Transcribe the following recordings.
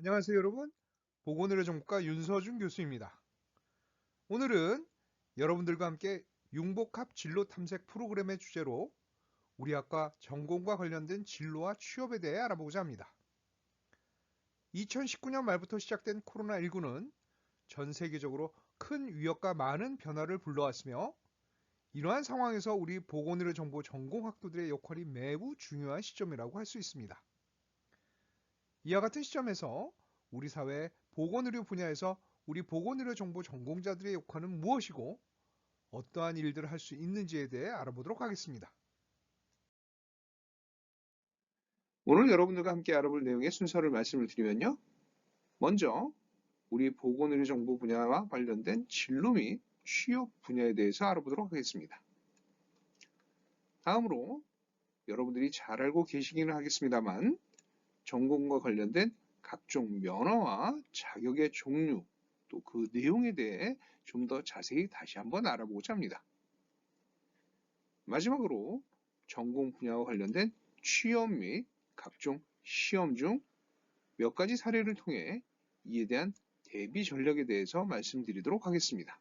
안녕하세요, 여러분. 보건의료 정보과 윤서준 교수입니다. 오늘은 여러분들과 함께 융복합 진로 탐색 프로그램의 주제로 우리 학과 전공과 관련된 진로와 취업에 대해 알아보고자 합니다. 2019년 말부터 시작된 코로나19는 전 세계적으로 큰 위협과 많은 변화를 불러왔으며 이러한 상황에서 우리 보건의료 정보 전공 학도들의 역할이 매우 중요한 시점이라고 할 수 있습니다. 이와 같은 시점에서 우리 사회 보건의료 분야에서 우리 보건의료 정보 전공자들의 역할은 무엇이고 어떠한 일들을 할 수 있는지에 대해 알아보도록 하겠습니다. 오늘 여러분들과 함께 알아볼 내용의 순서를 말씀을 드리면요. 먼저 우리 보건의료 정보 분야와 관련된 진로 및 취업 분야에 대해서 알아보도록 하겠습니다. 다음으로 여러분들이 잘 알고 계시기는 하겠습니다만 전공과 관련된 각종 면허와 자격의 종류 또 그 내용에 대해 좀 더 자세히 다시 한번 알아보고자 합니다. 마지막으로 전공 분야와 관련된 취업 및 각종 시험 중 몇 가지 사례를 통해 이에 대한 대비 전략에 대해서 말씀드리도록 하겠습니다.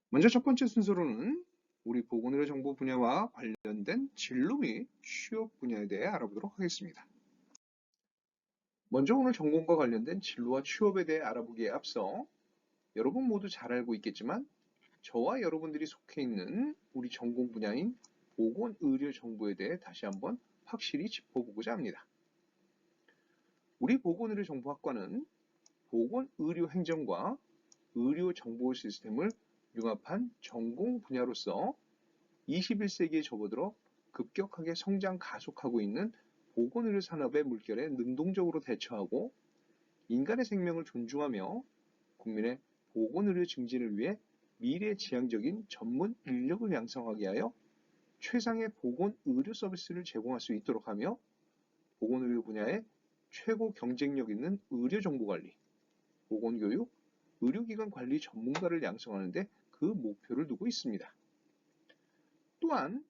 먼저 첫 번째 순서로는 우리 보건의료 정보 분야와 관련된 진로 및 취업 분야에 대해 알아보도록 하겠습니다. 먼저 오늘 전공과 관련된 진로와 취업에 대해 알아보기에 앞서 여러분 모두 잘 알고 있겠지만 저와 여러분들이 속해 있는 우리 전공 분야인 보건의료정보에 대해 다시 한번 확실히 짚어보고자 합니다. 우리 보건의료정보학과는 보건의료행정과 의료정보 시스템을 융합한 전공 분야로서 21세기에 접어들어 급격하게 성장 가속하고 있는 보건의료 산업의 물결에 능동적으로 대처하고 인간의 생명을 존중하며 국민의 보건의료 증진을 위해 미래지향적인 전문 인력을 양성하게 하여 최상의 보건의료 서비스를 제공할 수 있도록 하며 보건의료 분야에 최고 경쟁력 있는 의료정보관리, 보건교육, 의료기관 관리 전문가를 양성하는 데 그 목표를 두고 있습니다. 또한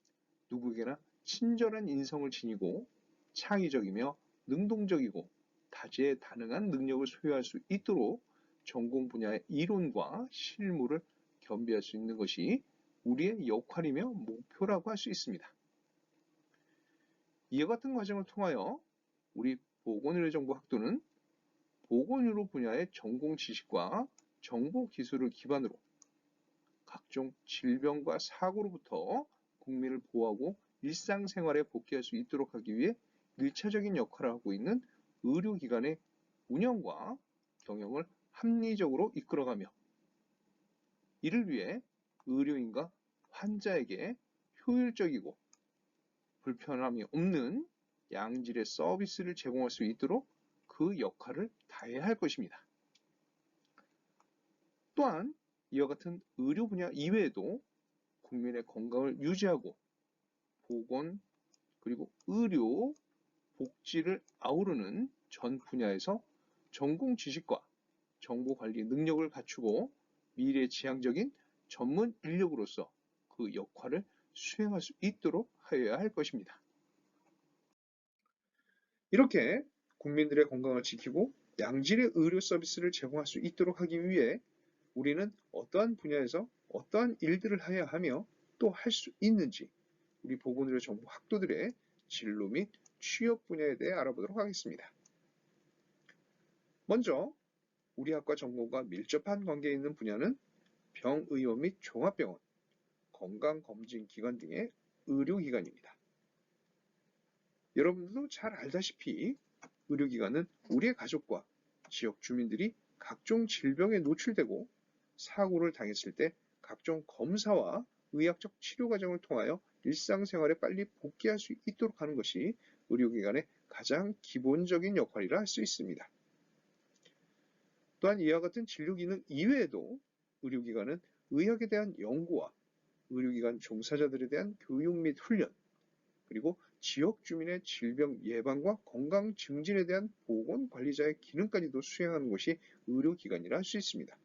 누구에게나 친절한 인성을 지니고 창의적이며 능동적이고 다재다능한 능력을 소유할 수 있도록 전공 분야의 이론과 실무를 겸비할 수 있는 것이 우리의 역할이며 목표라고 할 수 있습니다. 이와 같은 과정을 통하여 우리 보건의료정보학도는 보건의료 분야의 전공 지식과 정보 기술을 기반으로 각종 질병과 사고로부터 국민을 보호하고 일상생활에 복귀할 수 있도록 하기 위해 1차적인 역할을 하고 있는 의료기관의 운영과 경영을 합리적으로 이끌어가며 이를 위해 의료인과 환자에게 효율적이고 불편함이 없는 양질의 서비스를 제공할 수 있도록 그 역할을 다해야 할 것입니다. 또한 이와 같은 의료 분야 이외에도 국민의 건강을 유지하고 보건 그리고 의료 복지를 아우르는 전 분야에서 전공 지식과 정보 관리 능력을 갖추고 미래지향적인 전문 인력으로서 그 역할을 수행할 수 있도록 하여야 할 것입니다. 이렇게 국민들의 건강을 지키고 양질의 의료 서비스를 제공할 수 있도록 하기 위해 우리는 어떠한 분야에서 어떠한 일들을 해야 하며 또 할 수 있는지 우리 보건의료 정보 학도들의 진로 및 취업 분야에 대해 알아보도록 하겠습니다. 먼저 우리 학과 전공과 밀접한 관계에 있는 분야는 병의원 및 종합병원, 건강검진기관 등의 의료기관입니다. 여러분들도 잘 알다시피 의료기관은 우리의 가족과 지역 주민들이 각종 질병에 노출되고 사고를 당했을 때 각종 검사와 의학적 치료 과정을 통하여 일상생활에 빨리 복귀할 수 있도록 하는 것이 의료기관의 가장 기본적인 역할이라 할 수 있습니다. 또한 이와 같은 진료 기능 이외에도 의료기관은 의학에 대한 연구와 의료기관 종사자들에 대한 교육 및 훈련, 그리고 지역 주민의 질병 예방과 건강 증진에 대한 보건관리자의 기능까지도 수행하는 것이 의료기관이라 할 수 있습니다.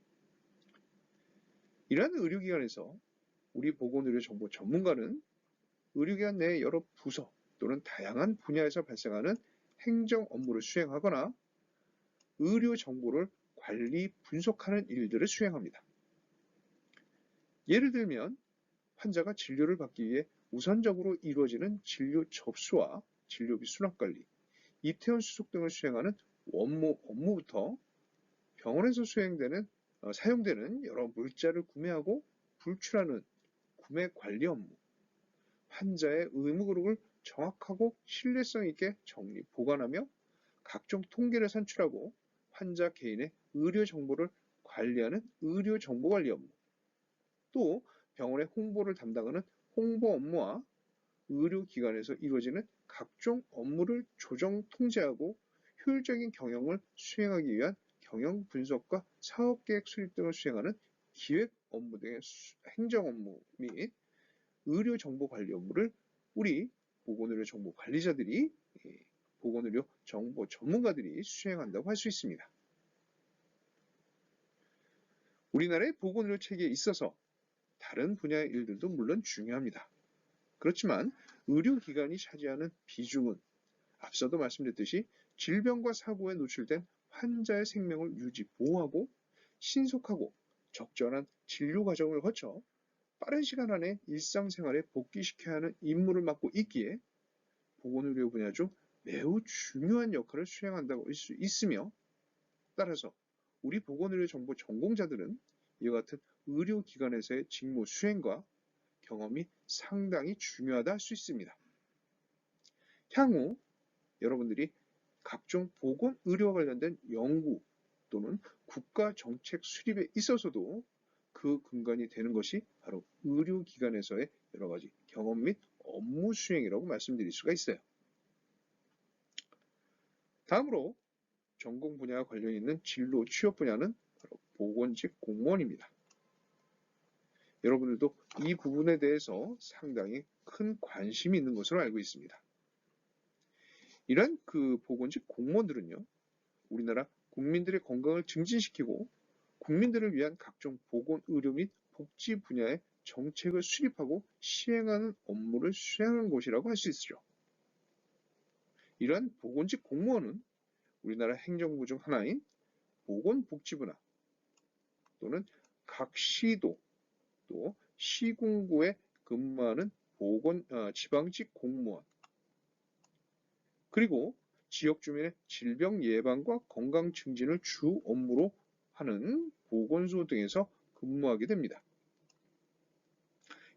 이러한 의료기관에서 우리 보건의료 정보 전문가는 의료기관 내의 여러 부서, 또는 다양한 분야에서 발생하는 행정 업무를 수행하거나 의료 정보를 관리, 분석하는 일들을 수행합니다. 예를 들면 환자가 진료를 받기 위해 우선적으로 이루어지는 진료 접수와 진료비 수납관리, 입퇴원 수속 등을 수행하는 원무 업무부터 병원에서 사용되는 여러 물자를 구매하고 불출하는 구매 관리 업무, 환자의 의무기록을 정확하고 신뢰성 있게 정리, 보관하며 각종 통계를 산출하고 환자 개인의 의료 정보를 관리하는 의료 정보 관리 업무, 또 병원의 홍보를 담당하는 홍보 업무와 의료기관에서 이루어지는 각종 업무를 조정, 통제하고 효율적인 경영을 수행하기 위한 경영 분석과 사업계획 수립 등을 수행하는 기획 업무 등의 행정 업무 및 의료 정보 관리 업무를 우리 보건의료 정보 관리자들이, 보건의료 정보 전문가들이 수행한다고 할 수 있습니다. 우리나라의 보건의료 체계에 있어서 다른 분야의 일들도 물론 중요합니다. 그렇지만 의료기관이 차지하는 비중은 앞서도 말씀드렸듯이 질병과 사고에 노출된 환자의 생명을 유지, 보호하고 신속하고 적절한 진료 과정을 거쳐 빠른 시간 안에 일상생활에 복귀시켜야 하는 임무를 맡고 있기에 보건의료 분야 중 매우 중요한 역할을 수행한다고 할 수 있으며, 따라서 우리 보건의료 정보 전공자들은 이와 같은 의료기관에서의 직무 수행과 경험이 상당히 중요하다 할 수 있습니다. 향후 여러분들이 각종 보건의료와 관련된 연구 또는 국가정책 수립에 있어서도 그 근간이 되는 것이 바로 의료기관에서의 여러 가지 경험 및 업무 수행이라고 말씀드릴 수가 있어요. 다음으로 전공 분야와 관련 있는 진로 취업 분야는 바로 보건직 공무원입니다. 여러분들도 이 부분에 대해서 상당히 큰 관심이 있는 것으로 알고 있습니다. 이런 보건직 공무원들은요, 우리나라 국민들의 건강을 증진시키고 국민들을 위한 각종 보건, 의료 및 복지 분야의 정책을 수립하고 시행하는 업무를 수행하는 곳이라고 할 수 있죠. 이러한 보건직 공무원은 우리나라 행정부 중 하나인 보건복지부나 또는 각 시도 또 시군구에 근무하는 지방직 공무원, 그리고 지역 주민의 질병 예방과 건강 증진을 주 업무로 하는 보건소 등에서 근무하게 됩니다.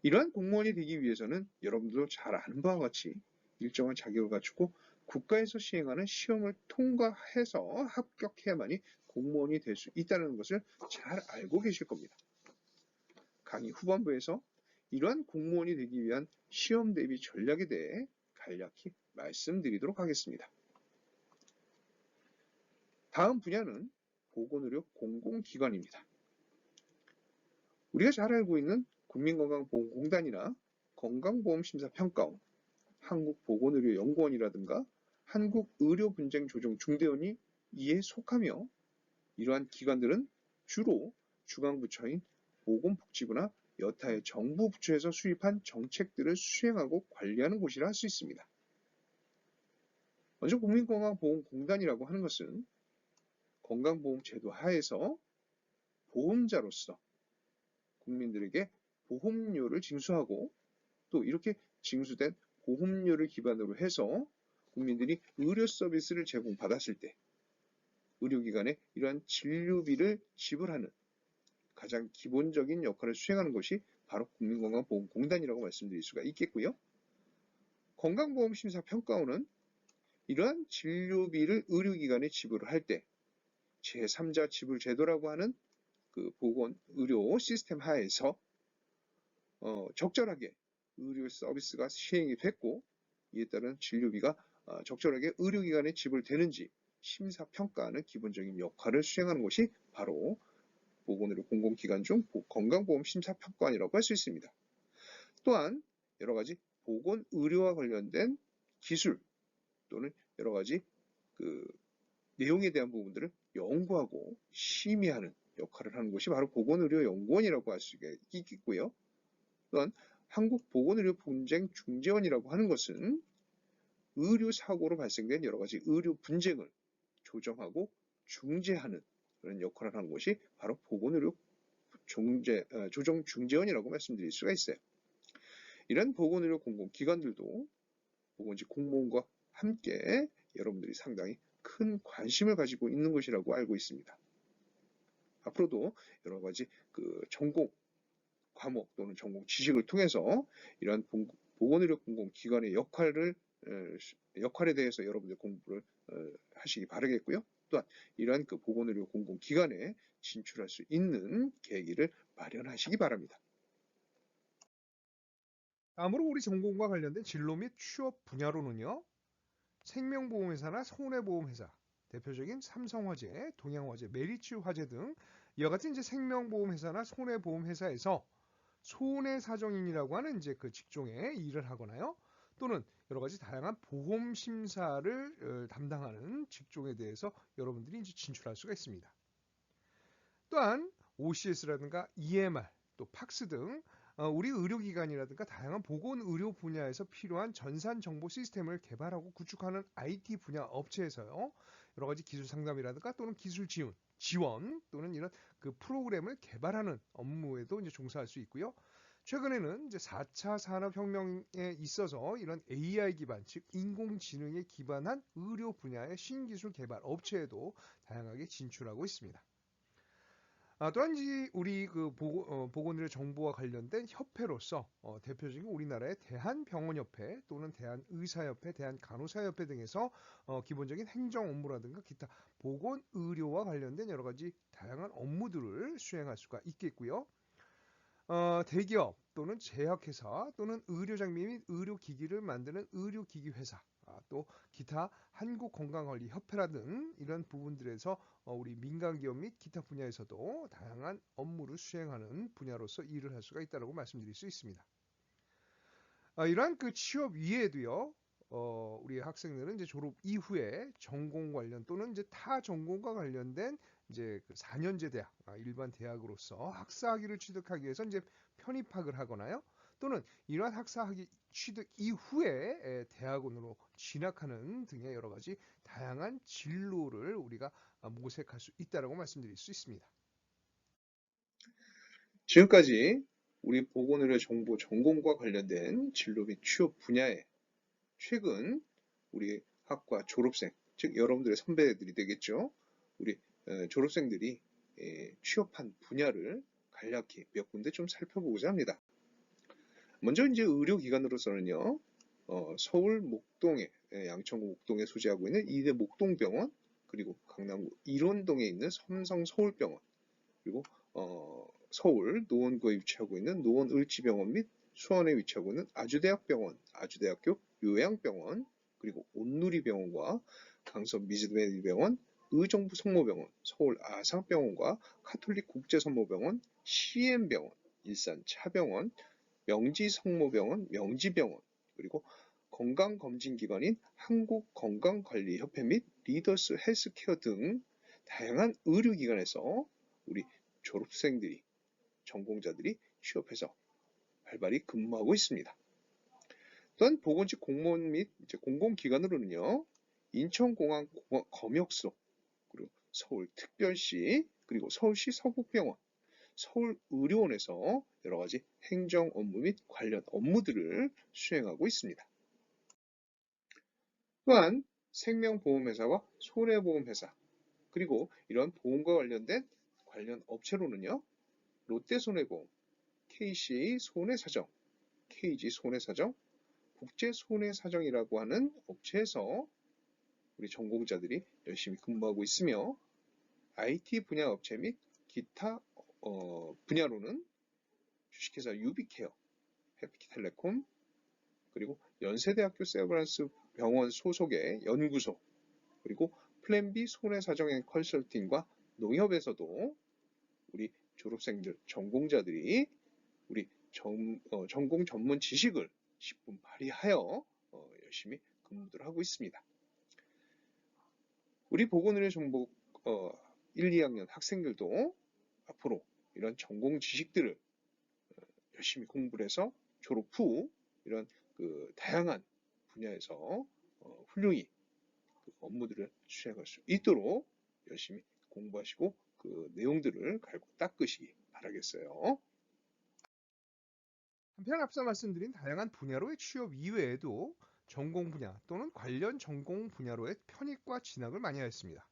이러한 공무원이 되기 위해서는 여러분들도 잘 아는 바와 같이 일정한 자격을 갖추고 국가에서 시행하는 시험을 통과해서 합격해야만이 공무원이 될 수 있다는 것을 잘 알고 계실 겁니다. 강의 후반부에서 이러한 공무원이 되기 위한 시험 대비 전략에 대해 간략히 말씀드리도록 하겠습니다. 다음 분야는 보건의료 공공기관입니다. 우리가 잘 알고 있는 국민건강보험공단이나 건강보험심사평가원, 한국보건의료연구원이라든가 한국의료분쟁조정중대원이 이에 속하며, 이러한 기관들은 주로 주관부처인 보건복지부나 여타의 정부 부처에서 수립한 정책들을 수행하고 관리하는 곳이라 할 수 있습니다. 먼저 국민건강보험공단이라고 하는 것은 건강보험제도 하에서 보험자로서 국민들에게 보험료를 징수하고, 또 이렇게 징수된 보험료를 기반으로 해서 국민들이 의료 서비스를 제공받았을 때 의료기관에 이러한 진료비를 지불하는 가장 기본적인 역할을 수행하는 것이 바로 국민건강보험공단이라고 말씀드릴 수가 있겠고요. 건강보험심사평가원은 이러한 진료비를 의료기관에 지불을 할 때 제3자 지불제도라고 하는 보건의료 시스템 하에서 적절하게 의료 서비스가 시행이 됐고, 이에 따른 진료비가 적절하게 의료기관에 지불되는지 심사평가하는 기본적인 역할을 수행하는 것이 바로 보건의료 공공기관 중 건강보험심사평가원이라고 할 수 있습니다. 또한 여러 가지 보건의료와 관련된 기술 또는 여러 가지 내용에 대한 부분들을 연구하고 심의하는 역할을 하는 것이 바로 보건의료연구원이라고 할 수가 있겠고요. 또한 한국보건의료분쟁중재원이라고 하는 것은 의료 사고로 발생된 여러 가지 의료 분쟁을 조정하고 중재하는 그런 역할을 하는 것이 바로 보건의료 조정 중재원이라고 말씀드릴 수가 있어요. 이런 보건의료 공공기관들도 보건직 공무원과 함께 여러분들이 상당히 큰 관심을 가지고 있는 것이라고 알고 있습니다. 앞으로도 여러 가지 전공 과목 또는 전공 지식을 통해서 이러한 보건의료 공공기관의 역할에 대해서 여러분들 공부를 하시기 바라겠고요. 또한 이러한 보건의료 공공기관에 진출할 수 있는 계기를 마련하시기 바랍니다. 다음으로 우리 전공과 관련된 진로 및 취업 분야로는요. 생명보험회사나 손해보험회사, 대표적인 삼성화재, 동양화재, 메리츠화재 등 이와 같은 이제 생명보험회사나 손해보험회사에서 손해사정인이라고 하는 이제 그 직종에 일을 하거나요. 또는 여러 가지 다양한 보험 심사를 담당하는 직종에 대해서 여러분들이 이제 진출할 수가 있습니다. 또한 OCS라든가 EMR, 또 팍스 등 우리 의료기관이라든가 다양한 보건의료 분야에서 필요한 전산정보 시스템을 개발하고 구축하는 IT 분야 업체에서요. 여러 가지 기술 상담이라든가 또는 기술 지원 또는 이런 프로그램을 개발하는 업무에도 이제 종사할 수 있고요. 최근에는 이제 4차 산업혁명에 있어서 이런 AI 기반, 즉 인공지능에 기반한 의료 분야의 신기술 개발 업체에도 다양하게 진출하고 있습니다. 또한 우리 보건의료 정보와 관련된 협회로서 대표적인 우리나라의 대한병원협회 또는 대한의사협회, 대한간호사협회 등에서 기본적인 행정 업무라든가 기타 보건의료와 관련된 여러 가지 다양한 업무들을 수행할 수가 있겠고요. 대기업 또는 제약회사 또는 의료장비 및 의료기기를 만드는 의료기기회사, 또 기타 한국건강관리협회라든 이런 부분들에서 우리 민간기업 및 기타 분야에서도 다양한 업무를 수행하는 분야로서 일을 할 수가 있다고 말씀드릴 수 있습니다. 이러한 취업 이외에도요, 우리 학생들은 이제 졸업 이후에 전공 관련 또는 이제 타 전공과 관련된 이제 4년제 대학, 일반 대학으로서 학사학위를 취득하기 위해서 이제 편입학을 하거나요. 또는 이러한 학사학위 취득 이후에 대학원으로 진학하는 등의 여러 가지 다양한 진로를 우리가 모색할 수 있다고 말씀드릴 수 있습니다. 지금까지 우리 보건의료 정보 전공과 관련된 진로 및 취업 분야에 최근 우리 학과 졸업생, 즉 여러분들의 선배들이 되겠죠. 우리 졸업생들이 취업한 분야를 간략히 몇 군데 좀 살펴보고자 합니다. 먼저 이제 의료기관으로서는요, 서울 목동에, 양천구 목동에 소재하고 있는 이대 목동병원, 그리고 강남구 일원동에 있는 삼성 서울병원, 그리고 서울 노원구에 위치하고 있는 노원을지병원 및 수원에 위치하고 있는 아주대학병원, 아주대학교 요양병원, 그리고 온누리병원과 강서 미즈메디병원, 의정부 성모병원, 서울 아산병원과 카톨릭 국제성모병원, CM병원, 일산 차병원, 명지성모병원, 명지병원, 그리고 건강검진기관인 한국건강관리협회 및 리더스 헬스케어 등 다양한 의료기관에서 우리 졸업생들이, 전공자들이 취업해서 발발이 근무하고 있습니다. 또한 보건직 공무원 및 공공기관으로는요, 인천공항 검역소, 그리고 서울특별시, 그리고 서울시 서북병원, 서울의료원에서 여러 가지 행정 업무 및 관련 업무들을 수행하고 있습니다. 또한 생명보험회사와 손해보험회사, 그리고 이런 보험과 관련된 관련 업체로는요, 롯데손해보험, KCA 손해사정, KG 손해사정, 국제손해사정이라고 하는 업체에서 우리 전공자들이 열심히 근무하고 있으며, IT 분야 업체 및 기타 분야로는 주식회사 유비케어, 해피텔레콤, 그리고 연세대학교 세브란스 병원 소속의 연구소, 그리고 플랜B 손해사정앤 컨설팅과 농협에서도 우리 졸업생들, 전공자들이 우리 전공 전문 지식을 10분 발휘하여 열심히 근무를 하고 있습니다. 우리 보건의료 정보 1, 2학년 학생들도 앞으로 이런 전공 지식들을 열심히 공부를 해서 졸업 후 이런 다양한 분야에서 훌륭히 그 업무들을 수행할 수 있도록 열심히 공부하시고 그 내용들을 갈고 닦으시기 바라겠어요. 한편 앞서 말씀드린 다양한 분야로의 취업 이외에도 전공 분야 또는 관련 전공 분야로의 편입과 진학을 많이 하였습니다.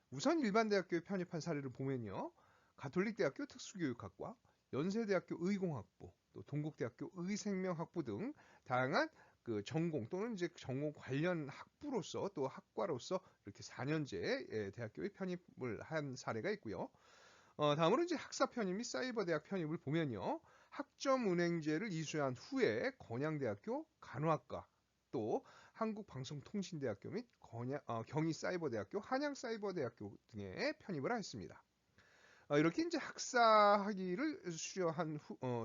우선 일반 대학교에 편입한 사례를 보면요. 가톨릭대학교 특수교육학과, 연세대학교 의공학부, 또 동국대학교 의생명학부 등 다양한 그 전공 또는 이제 전공 관련 학부로서 또 학과로서 이렇게 4년제 대학교에 편입을 한 사례가 있고요. 다음으로 이제 학사 편입 및 사이버 대학 편입을 보면요. 학점은행제를 이수한 후에 건양대학교 간호학과 또 한국방송통신대학교 및 경희사이버대학교, 한양사이버대학교 등에 편입을 하였습니다. 이렇게 이제 학사 학위를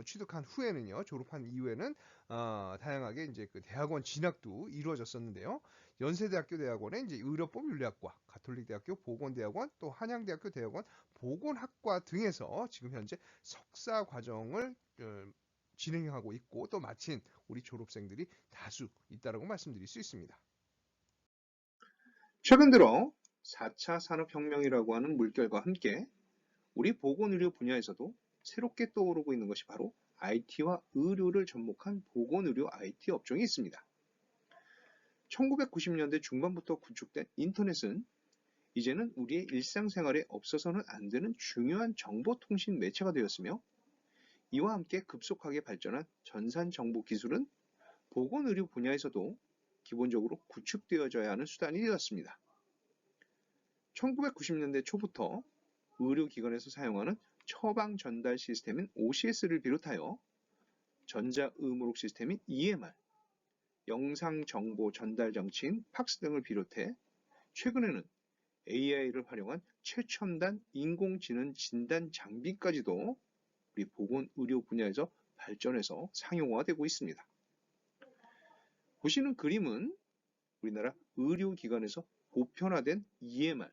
취득한 후에는요, 졸업한 이후에는 다양하게 이제 그 대학원 진학도 이루어졌었는데요. 연세대학교 대학원의 이제 의료법 윤리학과, 가톨릭대학교 보건대학원, 또 한양대학교 대학원 보건학과 등에서 지금 현재 석사 과정을 진행하고 있고 또 마친 우리 졸업생들이 다수 있다라고 말씀드릴 수 있습니다. 최근 들어 4차 산업혁명이라고 하는 물결과 함께 우리 보건의료 분야에서도 새롭게 떠오르고 있는 것이 바로 IT와 의료를 접목한 보건의료 IT 업종이 있습니다. 1990년대 중반부터 구축된 인터넷은 이제는 우리의 일상생활에 없어서는 안 되는 중요한 정보통신 매체가 되었으며 이와 함께 급속하게 발전한 전산정보 기술은 보건의료 분야에서도 기본적으로 구축되어져야 하는 수단이 되었습니다. 1990년대 초부터 의료기관에서 사용하는 처방 전달 시스템인 OCS를 비롯하여 전자의무록 시스템인 EMR, 영상정보 전달 장치인 팍스 등을 비롯해 최근에는 AI를 활용한 최첨단 인공지능 진단 장비까지도 우리 보건의료 분야에서 발전해서 상용화되고 있습니다. 보시는 그림은 우리나라 의료기관에서 보편화된 EMR,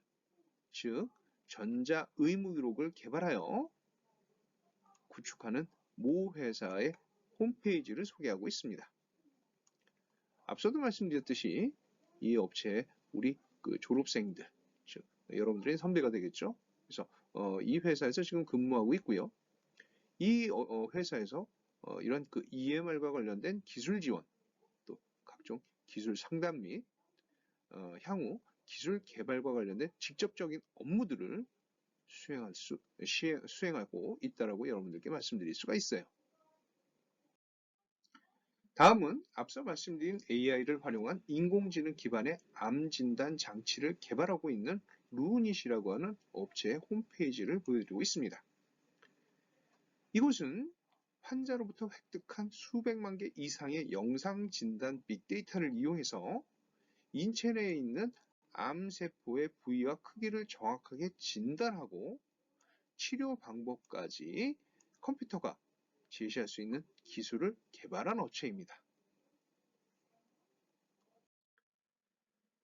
즉 전자의무기록을 개발하여 구축하는 모 회사의 홈페이지를 소개하고 있습니다. 앞서도 말씀드렸듯이 이 업체에 우리 그 졸업생들, 즉 여러분들의 선배가 되겠죠. 그래서 이 회사에서 지금 근무하고 있고요. 이 회사에서 이런 그 EMR과 관련된 기술 지원, 또 각종 기술 상담 및 향후 기술 개발과 관련된 직접적인 업무들을 수행하고 있다라고 여러분들께 말씀드릴 수가 있어요. 다음은 앞서 말씀드린 AI를 활용한 인공지능 기반의 암 진단 장치를 개발하고 있는 루닛이라고 하는 업체의 홈페이지를 보여드리고 있습니다. 이곳은 환자로부터 획득한 수백만 개 이상의 영상 진단 빅데이터를 이용해서 인체 내에 있는 암세포의 부위와 크기를 정확하게 진단하고 치료 방법까지 컴퓨터가 제시할 수 있는 기술을 개발한 업체입니다.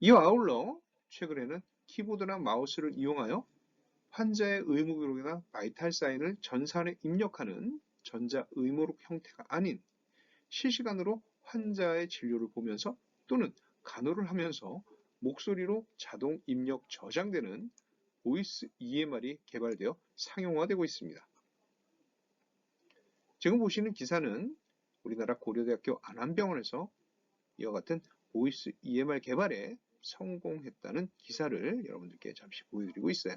이와 아울러 최근에는 키보드나 마우스를 이용하여 환자의 의무기록이나 바이탈 사인을 전산에 입력하는 전자의무록 형태가 아닌 실시간으로 환자의 진료를 보면서 또는 간호를 하면서 목소리로 자동 입력 저장되는 보이스 EMR이 개발되어 상용화되고 있습니다. 지금 보시는 기사는 우리나라 고려대학교 안암병원에서 이와 같은 보이스 EMR 개발에 성공했다는 기사를 여러분들께 잠시 보여드리고 있어요.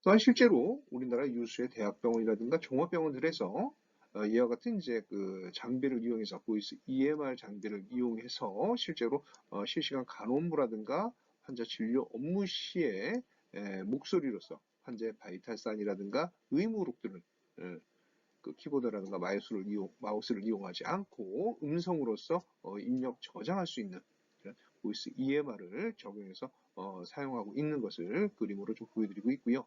또한 실제로 우리나라 유수의 대학병원이라든가 종합병원들에서 이와 같은 이제 그 장비를 이용해서 보이스 EMR 장비를 이용해서 실제로 실시간 간호업무라든가 환자 진료 업무 시에 목소리로서 환자의 바이탈 사인이라든가 의무록들을 그 키보드라든가 마우스를 이용하지 않고 음성으로서 입력 저장할 수 있는 보이스 EMR을 적용해서 사용하고 있는 것을 그림으로 좀 보여드리고 있고요.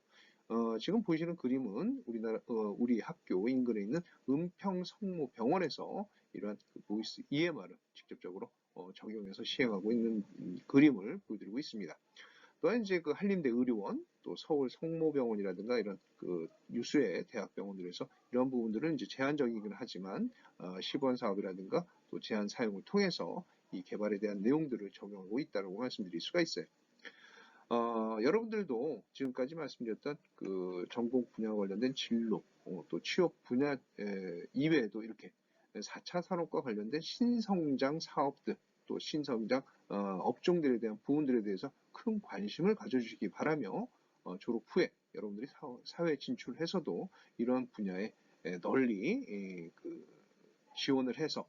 지금 보시는 그림은 우리 학교 인근에 있는 은평성모병원에서 이러한 그 보이스 EMR을 직접적으로 적용해서 시행하고 있는 그림을 보여드리고 있습니다. 또한 이제 그 한림대 의료원, 또 서울 성모병원이라든가 이런 그 유수의 대학병원들에서 이런 부분들은 이제 제한적이긴 하지만 시범 사업이라든가 또 제한 사용을 통해서 이 개발에 대한 내용들을 적용하고 있다고 말씀드릴 수가 있어요. 여러분들도 지금까지 말씀드렸던 그 전공 분야와 관련된 진로, 또 취업 분야 이외에도 이렇게 4차 산업과 관련된 신성장 사업들, 또 신성장 업종들에 대한 부분들에 대해서 큰 관심을 가져주시기 바라며 졸업 후에 여러분들이 사회에 진출해서도 이러한 분야에 널리 지원을 해서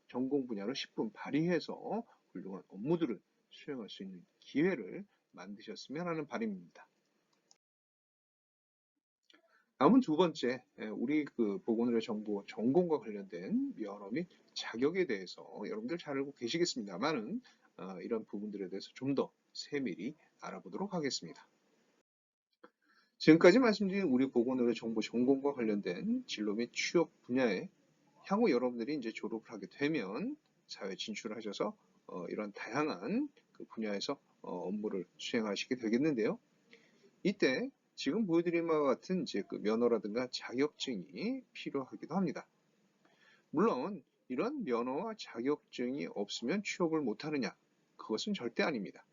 전공 분야를 10분 발휘해서 훌륭한 업무들을 수행할 수 있는 기회를 만드셨으면 하는 바람입니다. 다음은 두 번째, 우리 그 보건의료 정보 전공과 관련된 면허 및 자격에 대해서 여러분들 잘 알고 계시겠습니다만은 이런 부분들에 대해서 좀 더 세밀히 알아보도록 하겠습니다. 지금까지 말씀드린 우리 보건의료 정보 전공과 관련된 진로 및 취업 분야에 향후 여러분들이 이제 졸업을 하게 되면 사회 진출하셔서 이런 다양한 그 분야에서 업무를 수행하시게 되겠는데요. 이때 지금 보여드린 바와 같은 이제 그 면허라든가 자격증이 필요하기도 합니다. 물론 이런 면허와 자격증이 없으면 취업을 못하느냐? 그것은 절대 아닙니다.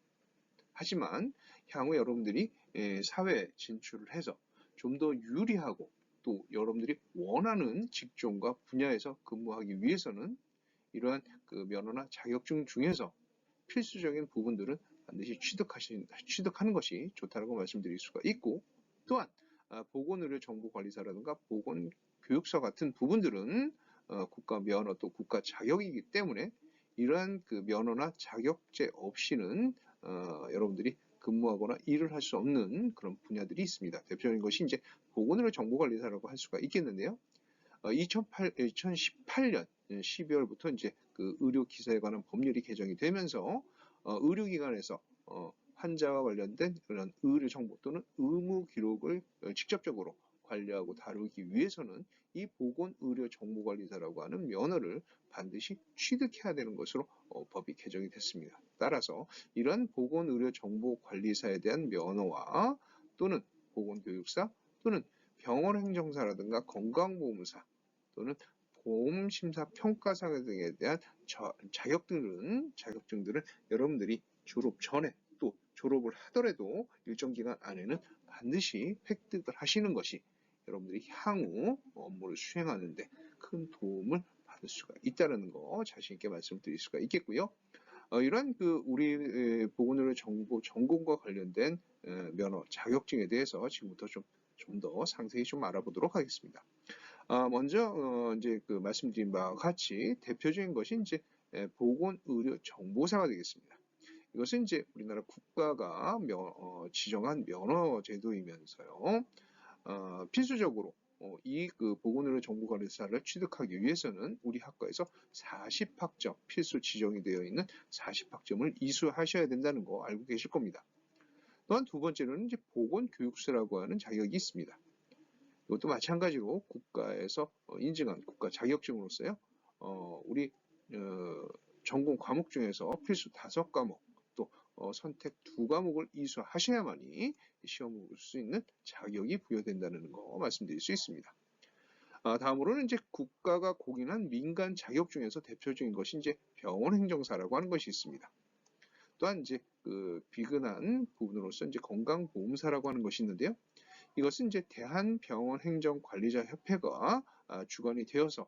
하지만 향후 여러분들이 사회에 진출을 해서 좀 더 유리하고 또 여러분들이 원하는 직종과 분야에서 근무하기 위해서는 이러한 그 면허나 자격증 중에서 필수적인 부분들은 반드시 취득하는 것이 좋다고 말씀드릴 수가 있고, 또한 보건의료정보관리사라든가 보건교육사 같은 부분들은 국가 면허 또 국가 자격이기 때문에 이러한 그 면허나 자격제 없이는 여러분들이 근무하거나 일을 할 수 없는 그런 분야들이 있습니다. 대표적인 것이 이제 보건의료정보관리사라고 할 수가 있겠는데요. 2018년 12월부터 이제 그 의료기사에 관한 법률이 개정이 되면서 의료기관에서 환자와 관련된 그런 의료 정보 또는 의무 기록을 직접적으로 관리하고 다루기 위해서는 이 보건의료정보관리사라고 하는 면허를 반드시 취득해야 되는 것으로 법이 개정이 됐습니다. 따라서 이러한 보건의료정보관리사에 대한 면허와 또는 보건교육사 또는 병원행정사라든가 건강보험사 또는 보험심사평가사 등에 대한 자격증들은 여러분들이 졸업 전에 또 졸업을 하더라도 일정 기간 안에는 반드시 획득을 하시는 것이 여러분들이 향후 업무를 수행하는데 큰 도움을 받을 수가 있다는 거 자신 있게 말씀드릴 수가 있겠고요. 이러한 그 우리 보건의료 정보 전공과 관련된 면허 자격증에 대해서 지금부터 좀 더 상세히 좀 알아보도록 하겠습니다. 먼저 이제 그 말씀드린 바와 같이 대표적인 것이 이제 보건의료정보사가 되겠습니다. 이것은 이제 우리나라 국가가 지정한 면허 제도이면서요. 필수적으로 이 그 보건의료정보관리사를 취득하기 위해서는 우리 학과에서 40학점 필수 지정이 되어 있는 40학점을 이수하셔야 된다는 거 알고 계실 겁니다. 또한 두 번째로는 이제 보건교육사라고 하는 자격이 있습니다. 이것도 마찬가지로 국가에서 인증한 국가 자격증으로서요. 우리 전공 과목 중에서 필수 5과목 또 선택 2과목을 이수하셔야만이 시험을 볼 수 있는 자격이 부여된다는 거 말씀드릴 수 있습니다. 다음으로는 이제 국가가 공인한 민간 자격 중에서 대표적인 것이 이제 병원행정사라고 하는 것이 있습니다. 또한 이제 그 비근한 부분으로서 이제 건강보험사라고 하는 것이 있는데요. 이것은 이제 대한병원행정관리자협회가 주관이 되어서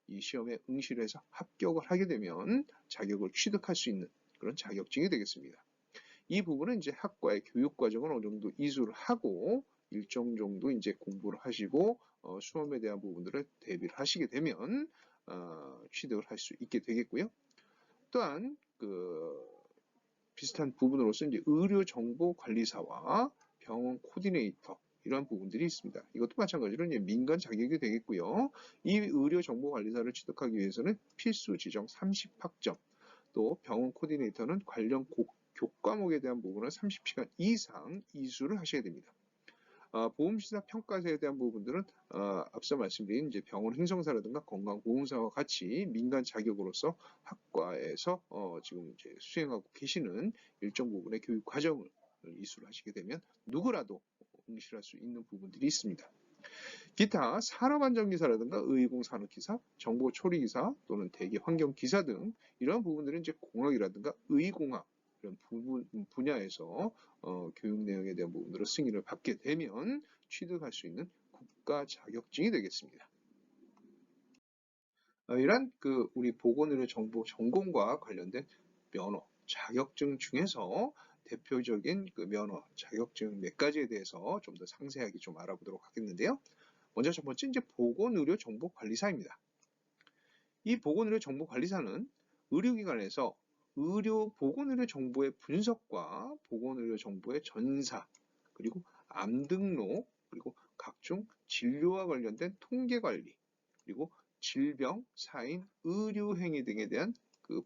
이 시험에 응시를 해서 합격을 하게 되면 자격을 취득할 수 있는 그런 자격증이 되겠습니다. 이 부분은 이제 학과의 교육 과정을 어느 정도 이수를 하고 일정 정도 이제 공부를 하시고 수험에 대한 부분들을 대비를 하시게 되면 취득을 할 수 있게 되겠고요. 또한 그 비슷한 부분으로서 이제 의료정보관리사와 병원 코디네이터 이러한 부분들이 있습니다. 이것도 마찬가지로 이제 민간 자격이 되겠고요. 이 의료정보관리사를 취득하기 위해서는 필수 지정 30학점, 또 병원 코디네이터는 관련 교과목에 대한 부분은 30시간 이상 이수를 하셔야 됩니다. 보험심사 평가사에 대한 부분들은 앞서 말씀드린 이제 병원 행정사라든가 건강보험사와 같이 민간 자격으로서 학과에서 지금 이제 수행하고 계시는 일정 부분의 교육 과정을 이수를 하시게 되면 누구라도 응시를 할 수 있는 부분들이 있습니다. 기타 산업안전기사라든가 의공산업기사, 정보처리기사 또는 대기환경기사 등 이러한 부분들은 이제 공학이라든가 의공학 이런 분야에서 교육 내용에 대한 부분으로 승인을 받게 되면 취득할 수 있는 국가 자격증이 되겠습니다. 이런 우리 보건의료 정보 전공과 관련된 면허, 자격증 중에서 대표적인 면허, 자격증 몇 가지에 대해서 좀 더 상세하게 좀 알아보도록 하겠는데요. 먼저 첫 번째 이제 보건의료정보관리사입니다. 이 보건의료정보관리사는 의료기관에서 보건의료 정보의 분석과 보건의료 정보의 전사, 그리고 암 등록, 그리고 각종 진료와 관련된 통계 관리, 그리고 질병, 사인, 의료 행위 등에 대한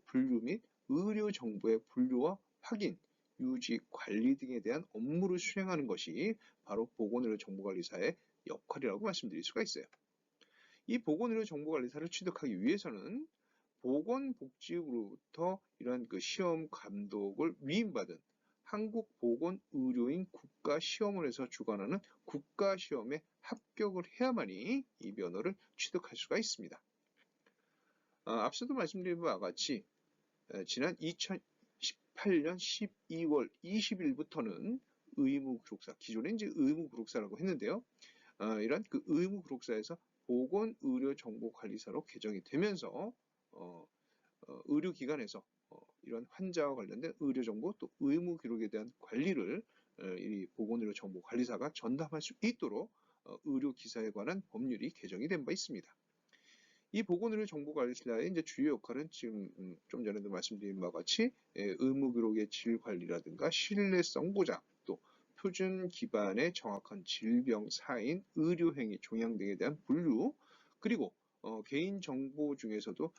분류 및 의료 정보의 분류와 확인, 유지, 관리 등에 대한 업무를 수행하는 것이 바로 보건의료 정보관리사의 역할이라고 말씀드릴 수가 있어요. 이 보건의료 정보관리사를 취득하기 위해서는 보건복지부로부터 이런 시험 감독을 위임받은 한국보건의료인 국가시험원에서 주관하는 국가시험에 합격을 해야만이 이 면허를 취득할 수가 있습니다. 앞서도 말씀드린 바와 같이 지난 2018년 12월 20일부터는 의무기록사, 기존에 이제 의무기록사라고 했는데요. 이런 의무기록사에서 보건의료정보관리사로 개정이 되면서 의료기관에서 이런 환자와 관련된 의료정보 또 의무기록에 대한 관리를 이 보건의료정보관리사가 전담할 수 있도록 의료기사에 관한 법률이 개정이 된 바 있습니다. 이 보건의료정보관리사의 이제 주요 역할은 지금 좀 전에도 말씀드린 바와 같이 의무기록의 질 관리라든가 신뢰성 보장, 또 표준 기반의 정확한 질병, 사인, 의료행위, 종양 등에 대한 분류, 그리고 개인정보 중에서도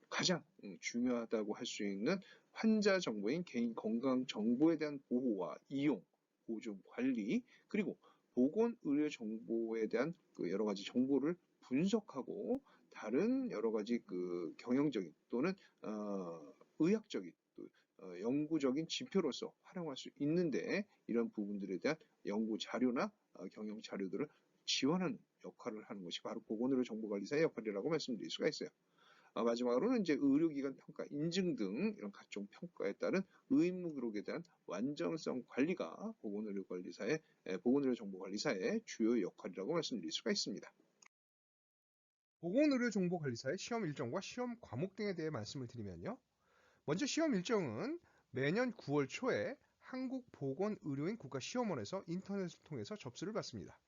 가장 중요하다고 할 수 있는 환자 정보인 개인 건강 정보에 대한 보호와 이용, 보존, 관리, 그리고 보건의료 정보에 대한 여러 가지 정보를 분석하고 다른 여러 가지 경영적인 또는 의학적인 또 연구적인 지표로서 활용할 수 있는데 이런 부분들에 대한 연구 자료나 경영 자료들을 지원하는 역할을 하는 것이 바로 보건의료 정보관리사의 역할이라고 말씀드릴 수가 있어요. 마지막으로는 이제 의료기관 평가, 인증 등 이런 각종 평가에 따른 의무기록에 대한 완전성 관리가 보건의료정보관리사의 주요 역할이라고 말씀드릴 수가 있습니다. 보건의료정보관리사의 시험 일정과 시험 과목 등에 대해 말씀을 드리면요. 먼저 시험 일정은 매년 9월 초에 한국보건의료인 국가시험원에서 인터넷을 통해서 접수를 받습니다.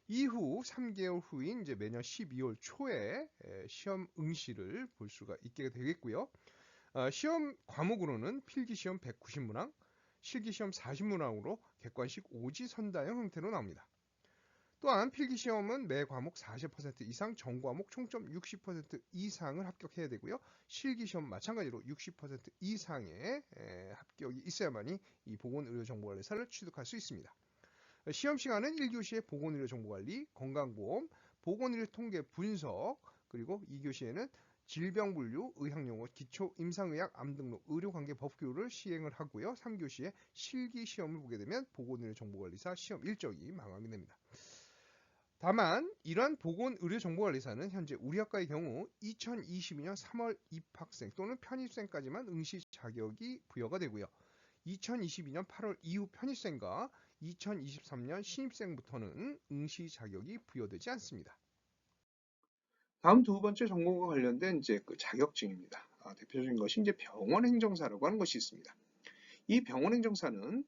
이후 3개월 후인 이제 매년 12월 초에 시험 응시를 볼 수가 있게 되겠고요. 시험 과목으로는 필기시험 190문항, 실기시험 40문항으로 객관식 오지선다형 형태로 나옵니다. 또한 필기시험은 매 과목 40% 이상, 전과목 총점 60% 이상을 합격해야 되고요. 실기시험 마찬가지로 60% 이상의 합격이 있어야만이 이 보건의료정보관리사를 취득할 수 있습니다. 시험 시간은 1교시에 보건의료정보관리, 건강보험, 보건의료통계 분석, 그리고 2교시에는 질병분류, 의학용어, 기초임상의학, 암등록, 의료관계법규를 시행을 하고요. 3교시에 실기시험을 보게 되면 보건의료정보관리사 시험 일정이 망하게 됩니다. 다만 이러한 보건의료정보관리사는 현재 우리 학과의 경우 2022년 3월 입학생 또는 편입생까지만 응시 자격이 부여가 되고요. 2022년 8월 이후 편입생과 2023년 신입생부터는 응시 자격이 부여되지 않습니다. 다음 두 번째 전공과 관련된 이제 자격증입니다. 대표적인 것이 이제 병원행정사라고 하는 것이 있습니다. 이 병원행정사는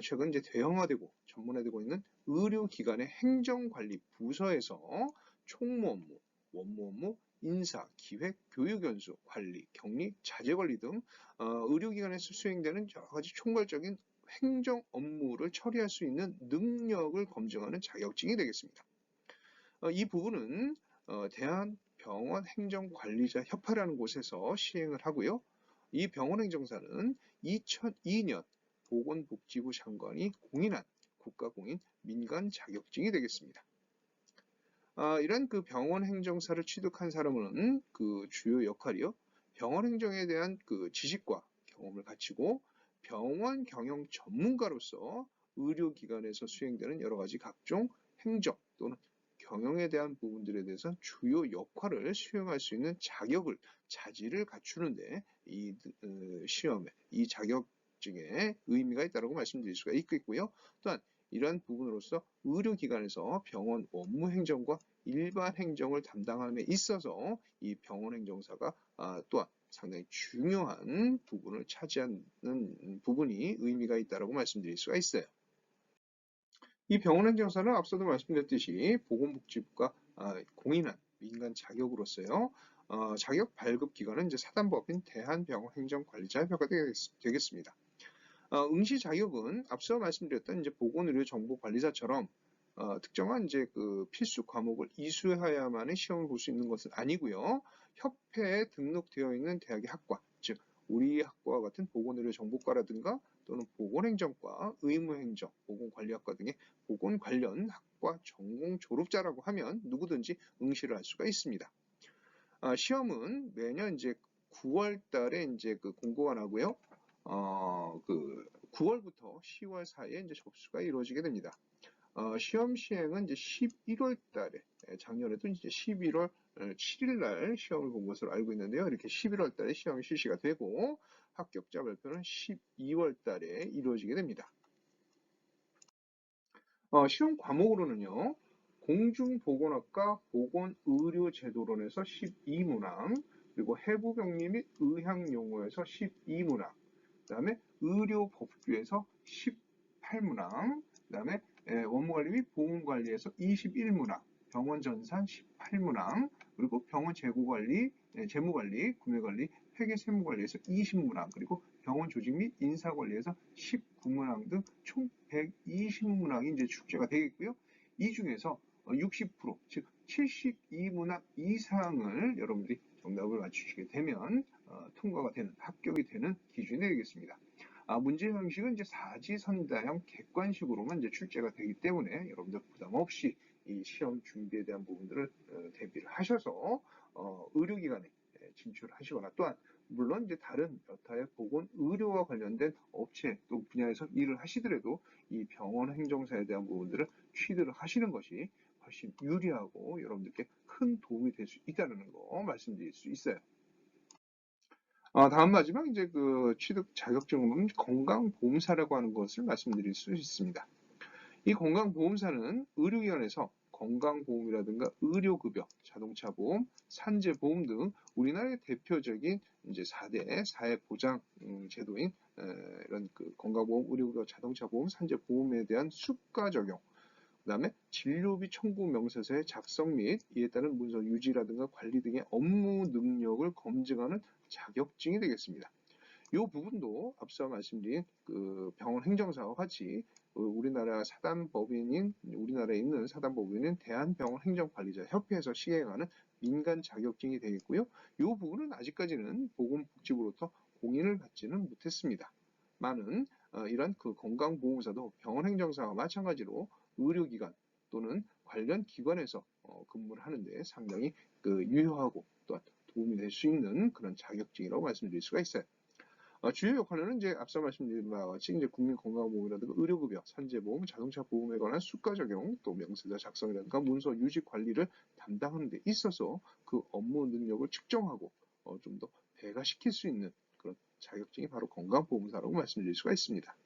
최근 이제 대형화되고 전문화되고 있는 의료기관의 행정관리 부서에서 총무 업무, 원무 업무, 인사, 기획, 교육연수, 관리, 격리, 자재관리 등 의료기관에서 수행되는 여러 가지 총괄적인 행정 업무를 처리할 수 있는 능력을 검증하는 자격증이 되겠습니다. 이 부분은 대한병원행정관리자협회라는 곳에서 시행을 하고요. 이 병원행정사는 2002년 보건복지부 장관이 공인한 국가공인 민간 자격증이 되겠습니다. 이런 병원행정사를 취득한 사람은 주요 역할이요. 병원행정에 대한 지식과 경험을 갖추고 병원 경영 전문가로서 의료기관에서 수행되는 여러 가지 각종 행정 또는 경영에 대한 부분들에 대해서 주요 역할을 수행할 수 있는 자질을 갖추는데 시험에 이 자격증에 의미가 있다고 말씀드릴 수가 있겠고요. 또한 이러한 부분으로서 의료기관에서 병원 업무 행정과 일반 행정을 담당함에 있어서 이 병원 행정사가 또한 상당히 중요한 부분을 차지하는 부분이 의미가 있다고 말씀드릴 수가 있어요. 이 병원 행정사는 앞서도 말씀드렸듯이 보건복지부가 공인한 민간 자격으로서요. 자격 발급 기관은 이제 사단법인 대한병원행정관리자협회가 되겠습니다. 응시 자격은 앞서 말씀드렸던 이제 보건의료정보관리사처럼 특정한 이제 그 필수 과목을 이수해야만이 시험을 볼 수 있는 것은 아니고요. 협회에 등록되어 있는 대학의 학과, 즉 우리 학과와 같은 보건의료정보과라든가 또는 보건행정과, 의무행정, 보건관리학과 등의 보건 관련 학과 전공 졸업자라고 하면 누구든지 응시를 할 수가 있습니다. 시험은 매년 이제 9월 달에 이제 그 공고가 나고요. 9월부터 10월 사이에 이제 접수가 이루어지게 됩니다. 시험 시행은 이제 11월 달에, 작년에도 이제 11월 7일 날 시험을 본 것으로 알고 있는데요. 이렇게 11월 달에 시험이 실시가 되고 합격자 발표는 12월 달에 이루어지게 됩니다. 시험 과목으로는요. 공중보건학과 보건의료제도론에서 12문항, 그리고 해부병리 및 의학용어에서 12문항, 그 다음에 의료법규에서 18문항, 그 다음에 원무관리 및 보험관리에서 21문항, 병원전산 18문항, 그리고 병원 재고관리, 재무관리, 구매관리, 회계세무관리에서 20문항, 그리고 병원 조직 및 인사관리에서 19문항 등 총 120문항이 이제 출제가 되겠고요. 이 중에서 60%, 즉 72문항 이상을 여러분들이 정답을 맞추시게 되면 통과가 되는, 합격이 되는 기준이 되겠습니다. 문제 형식은 이제 사지선다형 객관식으로만 이제 출제가 되기 때문에 여러분들 부담 없이 이 시험 준비에 대한 부분들을 대비를 하셔서 의료기관에 진출하시거나 또한 물론 이제 다른 여타의 보건 의료와 관련된 업체 또 분야에서 일을 하시더라도 이 병원 행정사에 대한 부분들을 취득을 하시는 것이 훨씬 유리하고 여러분들께 큰 도움이 될 수 있다는 거 말씀드릴 수 있어요. 다음 마지막 이제 그 취득 자격증은 건강보험사라고 하는 것을 말씀드릴 수 있습니다. 이 건강보험사는 의료기관에서 건강보험이라든가 의료급여, 자동차보험, 산재보험 등 우리나라의 대표적인 이제 4대 사회보장 제도인 이런 그 건강보험, 의료급여, 자동차보험, 산재보험에 대한 수가 적용, 그 다음에 진료비 청구 명세서의 작성 및 이에 따른 문서 유지라든가 관리 등의 업무 능력을 검증하는 자격증이 되겠습니다. 이 부분도 앞서 말씀드린 그 병원 행정사와 같이 우리나라에 있는 사단법인인 대한병원행정관리자 협회에서 시행하는 민간 자격증이 되겠고요. 이 부분은 아직까지는 보건복지부로부터 공인을 받지는 못했습니다. 많은 이런 그 건강보험사도 병원행정사와 마찬가지로 의료기관 또는 관련 기관에서 근무를 하는데 상당히 그 유효하고 또한 도움이 될 수 있는 그런 자격증이라고 말씀드릴 수가 있어요. 주요 역할은 이제 앞서 말씀드린 바와 같이 이제 국민건강보험이라든가 의료급여, 산재보험, 자동차보험에 관한 수가 적용, 또 명세서 작성이라든가 문서 유지 관리를 담당하는 데 있어서 그 업무 능력을 측정하고 좀 더 배가시킬 수 있는 그런 자격증이 바로 건강보험사라고 말씀드릴 수가 있습니다.